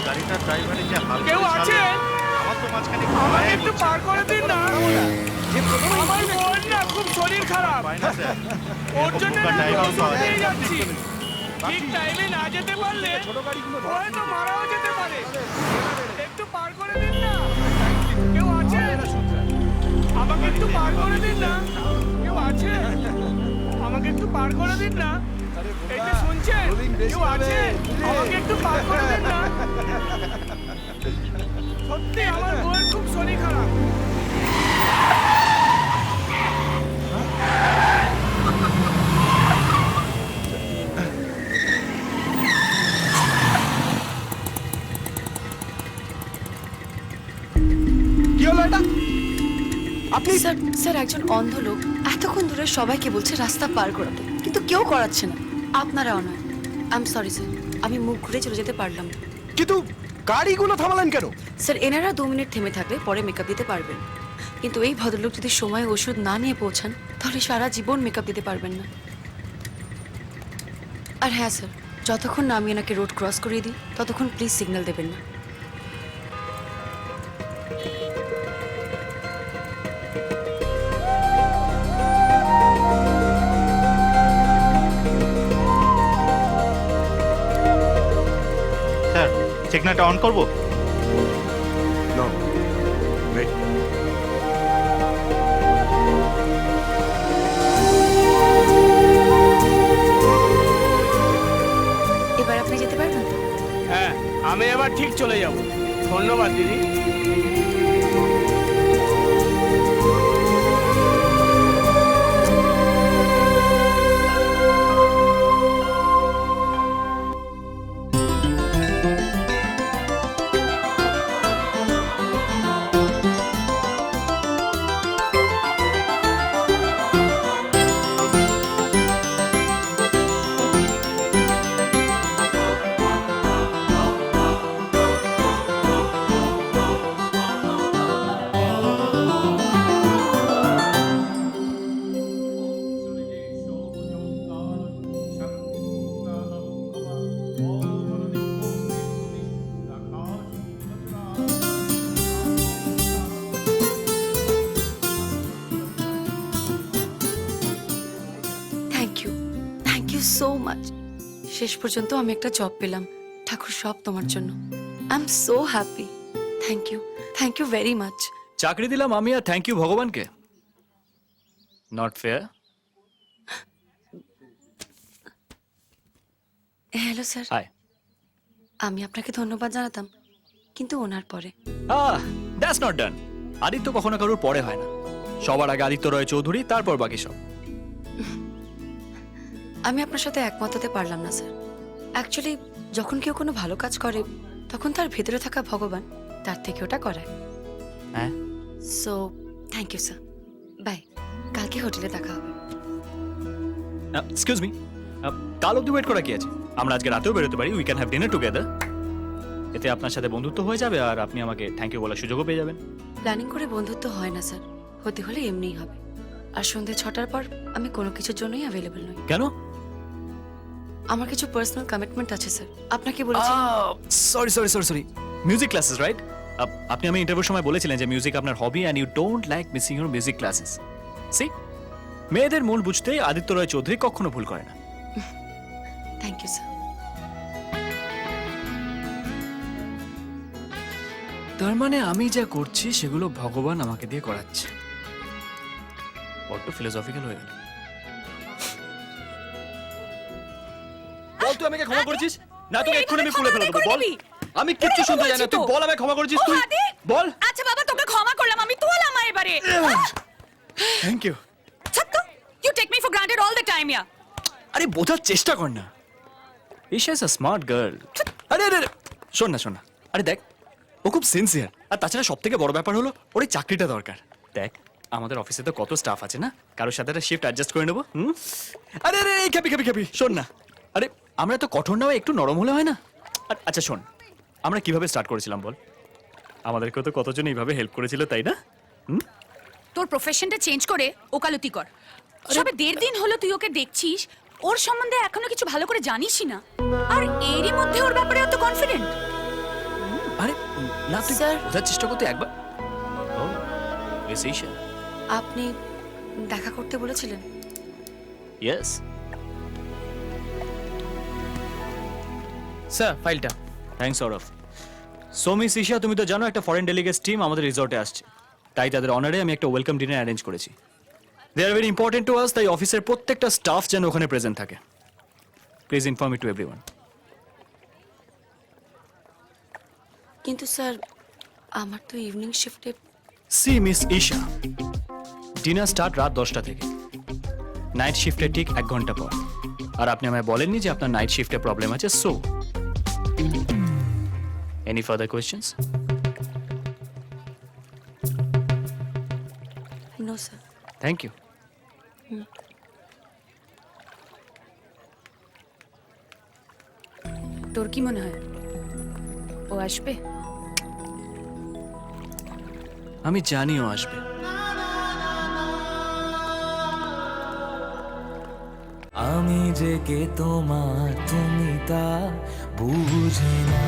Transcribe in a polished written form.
গাড়িটা ড্রাইভারের যে হাল কেউ আছে? আমার তো মাঝখানে আমাকে একটু পার করে দিন না। আমার বোন না খুব শরীর খারাপ, পায় না স্যার ওর জন্য এরকম আমি ড্রাইভার ওষুধ পাওয়া যায় নিয়ে না। যাচ্ছি। ঠিক টাইমে না যেতে পারলে হয়তো মারাও যেতে পারে। একটু পার করে দিন না। কেউ আছে? আমাকে একটু পার করে দিন না। কেউ আছে? আমাকে একটু পার করে দিন না। এই যে শুনছেন, কেউ আছে? আমাকে একটু পার করে দিন না। সত্যি আমার বউয়ের খুব শরীর খারাপ। কি হলো এটা? আপনি স্যার স্যার একজন অন্ধ লোক এতক্ষণ ধরে সবাইকে বলছে রাস্তা পার করাতে, কিন্তু কেউ করাচ্ছে না। আপনারাও নয়। আই এম সরি স্যার, আমি মুখ ঘুরে চলে যেতে পারলাম না। কিন্তু গাড়িগুলো থামালেন কেন? স্যার এনারা 2 মিনিট থেমে থাকলে পরে মেকআপ দিতে পারবেন, কিন্তু এই ভদ্রলোক যদি সময় ওষুধ না নিয়ে পৌঁছান তাহলে সারা জীবন মেকআপ দিতে পারবেন না। আর হ্যাঁ স্যার, যতক্ষণ না আমি এনাকে রোড ক্রস করিয়ে দিই ততক্ষণ প্লিজ সিগন্যাল দেবেন না। স্যার সিগন্যালটা অন করবো? No wait. এবার আপনি যেতে পারবেন তো? হ্যাঁ, আমি এবার ঠিক চলে যাব। ধন্যবাদ দিদি। Thank you so much. শেষ পর্যন্ত আমি একটা জব পেলাম। ঠাকুর সব তোমার জন্য। I am so happy. Thank you very much. চাকরি দিলাম আমি, আর থ্যাংক ইউ ভগবানকে? Not fair. Hello sir, hi. আমি আপনাকে ধন্যবাদ জানাতাম, কিন্তু ওনার পরে। That's not done. আদিত্য কখনো কারোর পরে হয় না। সবার আগে আদিত্য রয় চৌধুরী, তারপর বাকি সব। আমি আপনার সাথে একমত হতে পারলাম না স্যার। অ্যাকচুয়ালি যখন কেউ কোনো ভালো কাজ করে তখন তার ভেতরে থাকা ভগবান তার থেকে ওটা করায়। হ্যাঁ, so thank you sir. Bye. কালকে হোটেলে দেখা হবে। এক্সকিউজ মি, কাল অব্দি ওয়েট করা কি আছে? আমরা আজকে রাতেও বেরোতে পারি। We can have dinner together. এতে আপনার সাথে বন্ধুত্ব হয়ে যাবে, আর আপনি আমাকে থ্যাংক ইউ বলার সুযোগও পেয়ে যাবেন। প্ল্যানিং করে বন্ধুত্ব হয় না স্যার, হতে হলে এমনিই হবে। আর সন্ধ্যে 6টার পর আমি কোনো কিছুর জন্যই অ্যাভেলেবল নই। কেন? আমার কিছু পার্সোনাল কমিটমেন্ট আছে স্যার। আপনাকে বলেছি। Sorry sorry sorry sorry, music classes right? আপনি আমি ইন্টারভিউর সময় বলেছিলেন যে মিউজিক আপনার hobby and you don't like missing your music classes. See, মেয়েদের মন বুঝতে আদিত্য রয় চৌধুরী কখনো ভুল করে না। Thank you sir. তার মানে আমি যা করছি সেগুলো ভগবান আমাকে দিয়ে করাচ্ছে। বড্ড ফিলোসফিক্যাল হয়ে গেল। বল, তুই আমাকে ক্ষমা করেছিস? না তোকে এক্ষুনি আমি খুলে ফেলে দেবো। বল, আমি কিচ্ছু শুনতে চাই না। তুই বল আমাকে ক্ষমা করেছিস তুই? বল। আচ্ছা বাবা, তোকে ক্ষমা করলাম, আমি তোলাম এবারে। Thank you. Satya, you take me for granted all the time yeah. আরে বোঝার চেষ্টা কর না। Isha is a smart girl. আরে আরে আরে, শোন না শোন না। আরে দেখ, ও খুব সিনসিয়ার। আর তাছাড়া সব থেকে বড় ব্যাপার হলো ওর এই চাকরিটা দরকার। দেখ, আমাদের অফিসে তো কত স্টাফ আছে না, কারোর সাথে একটা শিফট অ্যাডজাস্ট করে নেবো। আরে আরে এই খাবি শোন না। আরে আমরা তো কঠোর না হয়ে একটু নরম হলে হয় না? আচ্ছা শোন, আমরা কিভাবে স্টার্ট করেছিলাম বল? আমাদেরকেও তো কতজন এইভাবে হেল্প করেছিল, তাই না? তোর প্রফেশনটা চেঞ্জ করে ওকালতি কর। সবে 1.5 দিন হলো তুই ওকে দেখছিস, ওর সম্বন্ধে এখনো কিছু ভালো করে জানিসই না, আর এরই মধ্যে ওর ব্যাপারে এত কনফিডেন্ট। না তুই Sir. বোঝার চেষ্টা করতে একবার ও মিস ঈশা আপনি দেখা করতে বলেছিলেন? ইয়েস স্যার ফাইলটা। Thanks Sourav. So miss Isha তুমি তো জানো একটা ফরেন ডেলিগেটস টিম আমাদের রিসর্টে আসছে, তাই তাদের অনারে আমি একটা ওয়েলকাম ডিনার অ্যারেঞ্জ করেছি। They are very important to us, তাই অফিসের প্রত্যেকটা স্টাফ যেন ওখানে প্রেজেন্ট থাকে। Please inform it to everyone. কিন্তু স্যার আমার তো ইভিনিং শিফটে। See miss Isha, dinner start রাত 10টা থেকে, নাইট শিফটে ঠিক 1 ঘন্টা পর। আর আপনি আমায় বলেননি যে আপনার নাইট শিফটে প্রবলেম আছে। So any further questions? No sir. Thank you. তোর কি মনে হয় ও আসবে? আমি জানিও আসবে। আমি যে কে তোমার তুমি তা বুঝি না।